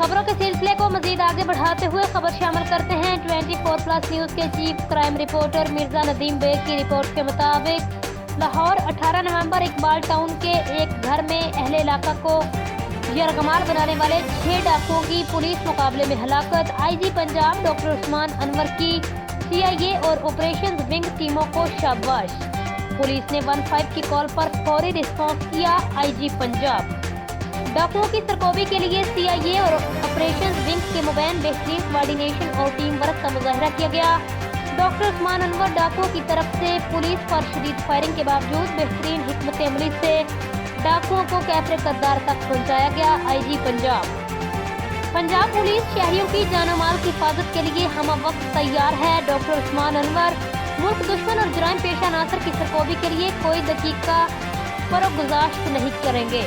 खबरों के सिलसिले को मजीद आगे बढ़ाते हुए खबर शामिल करते हैं 24+ न्यूज के chief crime reporter Mirza Nadeem Baig की रिपोर्ट के मुताबिक लाहौर 18 नवंबर इकबाल टाउन के एक घर में अहले इलाका को यरगमाल बनाने वाले 6 डाकुओं की पुलिस मुकाबले में हलाकत। आईजी पंजाब डॉक्टर उस्मान अनवर की CIA और ऑपरेशन विंग टीमों को शाबाश। पुलिस ने 15 की कॉल पर फौरी रिस्पॉन्स किया। आईजी पंजाब डाकुओं की सरकोबी के लिए CIA और ऑपरेशन विंग के मुबैन बेहतरीन कोऑर्डिनेशन और टीम वर्क का मुजाहरा किया गया। डॉक्टर उस्मान अनवर डाकुओं की तरफ से पुलिस पर शदीद फायरिंग के बावजूद बेहतरीन हिकमत अमली से डाकुओं को कैफरे कद्दार तक पहुंचाया गया। आईजी पंजाब पुलिस शहरियों की जानो माल की हिफाजत के लिए हम वक्त तैयार है। डॉक्टर उस्मान अनवर मुल्क दुश्मन और जुराइम पेशा नासर की सरकोबी के लिए कोई दकीका फरोगुजाश्त नहीं करेंगे।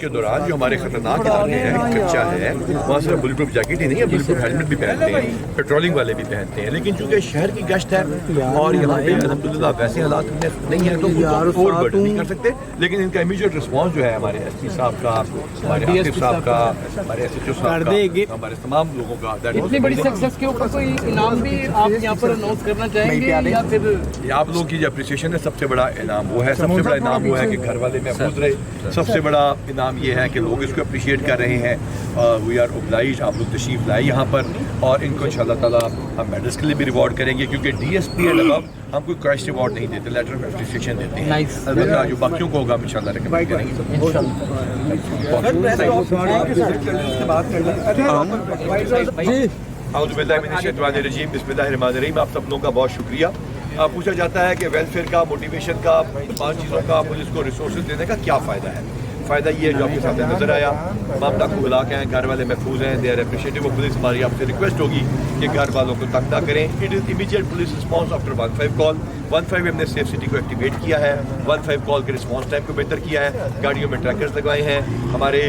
के दौरान जो हमारे खतरनाक इलाके हैं, कच्चा है, वहाँ सिर्फ बुलेट प्रूफ जैकेट ही नहीं है, बुलेट प्रूफ हेलमेट भी पहनते हैं, पेट्रोलिंग वाले भी पहनते हैं। लेकिन चूंकि शहर की गश्त है और यहाँ पे अल्हम्दुलिल्लाह वैसे हालात नहीं है तो ओवर नहीं कर सकते। लेकिन इनका इमीडिएट रिस्पॉन्स जो है हमारे SP साहब का, हमारे आसिफ साहब का, हमारे SHO साहब का, हमारे तमाम लोगों का, इतनी बड़ी सक्सेस के ऊपर कोई इनाम भी आप यहाँ पर अनाउंस करना चाहेंगे या फिर आप लोगों की जो अप्रिसिएशन है सबसे बड़ा इनाम वो है। सबसे बड़ा इनाम वो है कि घर वाले महफूज रहे। सबसे बड़ा इनाम ये है कि लोग इसको अप्रिशिएट कर रहे हैं। वी आर ओब्लाइज्ड, आप लोग तशरीफ लाए यहाँ पर और इनको इंशाल्लाह ताला हम मेडल्स के लिए भी रिवॉर्ड करेंगे क्योंकि DSP एंड अबव हम कोई कैश रिवॉर्ड नहीं देते, लेटर ऑफ एप्रिसिएशन देते हैं। अलबत्ता जो बाकियों को होगा हम इंशाल्लाह रिकमेंड करेंगे। आउज़ु बिल्लाहि मिनश शैतानिर रजीम, बिस्मिल्लाहिर रहमानिर रहीम। आप सब लोगों का बहुत शुक्रिया। पूछा जाता है कि वेलफेयर का, मोटिवेशन का, 5 चीज़ों का, पुलिस को रिसोर्सेज देने का क्या फ़ायदा है। फ़ायदा ये है जो आपके सामने नज़र आया, मामला को बुला के हैं, घर वाले महफूज हैं, they are appreciative of police. हमारी आपसे रिक्वेस्ट होगी कि घर वालों को तंग ना करें। It is immediate police response after 15 call. 15 हमने सेफ सिटी को एक्टिवेट किया है, 15 कॉल के रिस्पॉन्स टाइम को बेहतर किया है, गाड़ियों में ट्रैकर्स लगवाए हैं। हमारे